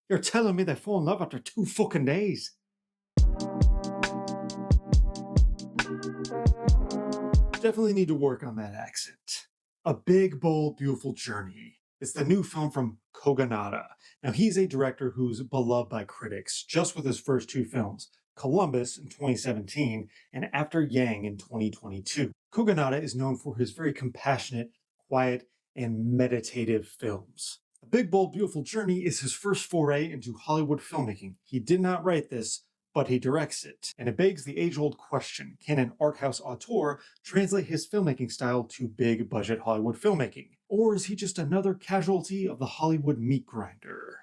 You're telling me they fall in love after 2 fucking days? Definitely need to work on that accent. A Big, Bold, Beautiful Journey. It's the new film from Kogonada. Now, he's a director who's beloved by critics just with his first 2 films, Columbus in 2017 and After Yang in 2022. Kogonada is known for his very compassionate, quiet, and meditative films. A Big, Bold, Beautiful Journey is his first foray into Hollywood filmmaking. He did not write this, but he directs it. And it begs the age-old question, can an art house auteur translate his filmmaking style to big budget Hollywood filmmaking? Or is he just another casualty of the Hollywood meat grinder?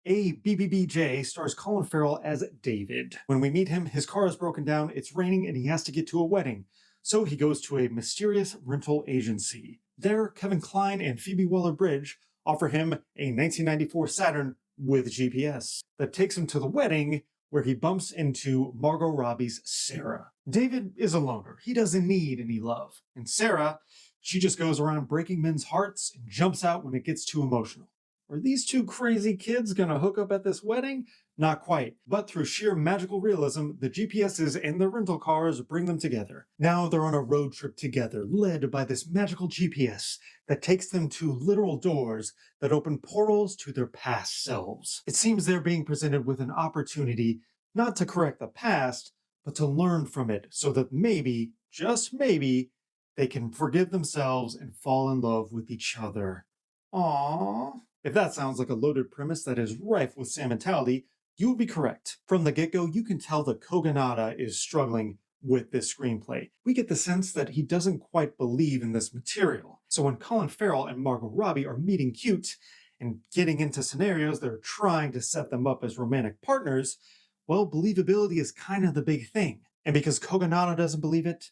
A BBBJ stars Colin Farrell as David. When we meet him, his car is broken down, it's raining, and he has to get to a wedding. So he goes to a mysterious rental agency. There, Kevin Kline and Phoebe Waller-Bridge offer him a 1994 Saturn with GPS that takes him to the wedding, where he bumps into Margot Robbie's Sarah. David is a loner. He doesn't need any love. And Sarah, she just goes around breaking men's hearts and jumps out when it gets too emotional. Are these 2 crazy kids gonna hook up at this wedding? Not quite, but through sheer magical realism, the GPSs and the rental cars bring them together. Now they're on a road trip together, led by this magical GPS that takes them to literal doors that open portals to their past selves. It seems they're being presented with an opportunity not to correct the past, but to learn from it so that maybe, just maybe, they can forgive themselves and fall in love with each other. Aww. If that sounds like a loaded premise that is rife with sentimentality, you would be correct. From the get-go, you can tell that Kogonada is struggling with this screenplay. We get the sense that he doesn't quite believe in this material. So when Colin Farrell and Margot Robbie are meeting cute and getting into scenarios that are trying to set them up as romantic partners, well, believability is kind of the big thing. And because Kogonada doesn't believe it,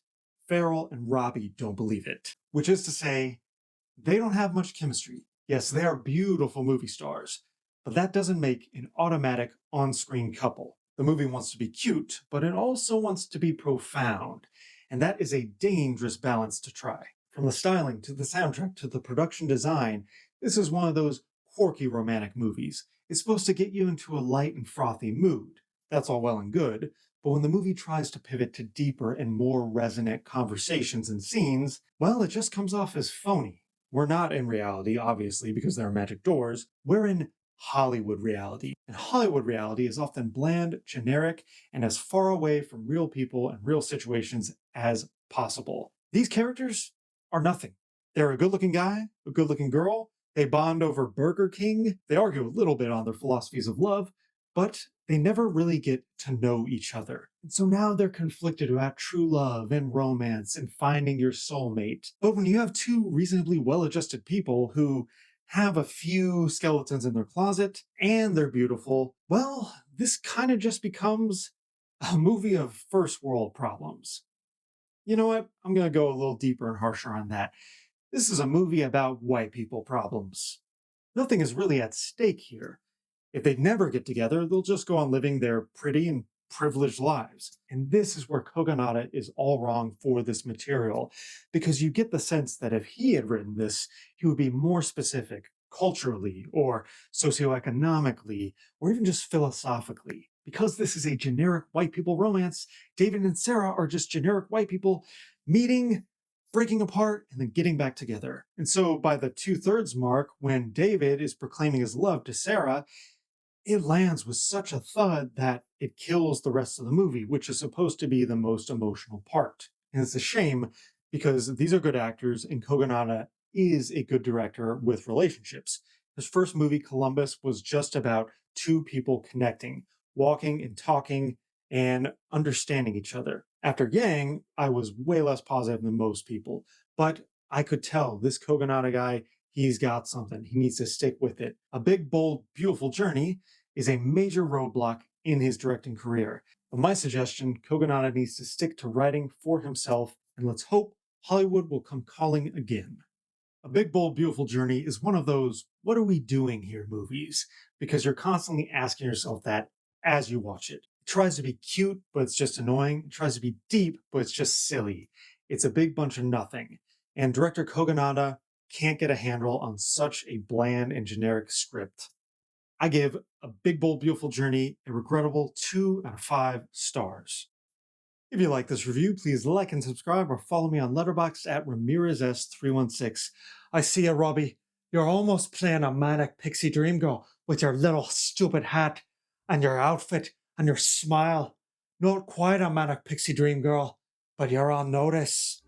Farrell and Robbie don't believe it. Which is to say, they don't have much chemistry. Yes, they are beautiful movie stars, but that doesn't make an automatic on-screen couple. The movie wants to be cute, but it also wants to be profound, and that is a dangerous balance to try. From the styling to the soundtrack to the production design, this is one of those quirky romantic movies. It's supposed to get you into a light and frothy mood. That's all well and good, but when the movie tries to pivot to deeper and more resonant conversations and scenes, well, it just comes off as phony. We're not in reality, obviously, because there are magic doors. We're in Hollywood reality. And Hollywood reality is often bland, generic, and as far away from real people and real situations as possible. These characters are nothing. They're a good-looking guy, a good-looking girl. They bond over Burger King. They argue a little bit on their philosophies of love, but they never really get to know each other. And so now they're conflicted about true love and romance and finding your soulmate. But when you have 2 reasonably well-adjusted people who have a few skeletons in their closet and they're beautiful, well, this kind of just becomes a movie of first world problems. You know what? I'm going to go a little deeper and harsher on that. This is a movie about white people problems. Nothing is really at stake here. If they never get together, they'll just go on living their pretty and privileged lives. And this is where Kogonada is all wrong for this material, because you get the sense that if he had written this, he would be more specific culturally or socioeconomically or even just philosophically. Because this is a generic white people romance, David and Sarah are just generic white people meeting, breaking apart, and then getting back together. And so by the 2/3 mark, when David is proclaiming his love to Sarah, it lands with such a thud that it kills the rest of the movie, which is supposed to be the most emotional part. And it's a shame because these are good actors and Kogonada is a good director with relationships. His first movie, Columbus, was just about 2 people connecting, walking and talking and understanding each other. After Yang, I was way less positive than most people, but I could tell this Kogonada guy, he's got something. He needs to stick with it. A Big, Bold, Beautiful Journey is a major roadblock in his directing career. But my suggestion, Kogonada needs to stick to writing for himself, and let's hope Hollywood will come calling again. A Big, Bold, Beautiful Journey is one of those what are we doing here movies, because you're constantly asking yourself that as you watch it. It tries to be cute, but it's just annoying. It tries to be deep, but it's just silly. It's a big bunch of nothing. And director Kogonada can't get a handle on such a bland and generic script. I give A Big Bold Beautiful Journey a regrettable 2 out of 5 stars. If you like this review, please like and subscribe or follow me on Letterboxd at RamirezS316. I see you, Robbie. You're almost playing a Manic Pixie Dream Girl with your little stupid hat and your outfit and your smile. Not quite a Manic Pixie Dream Girl, but you're on notice.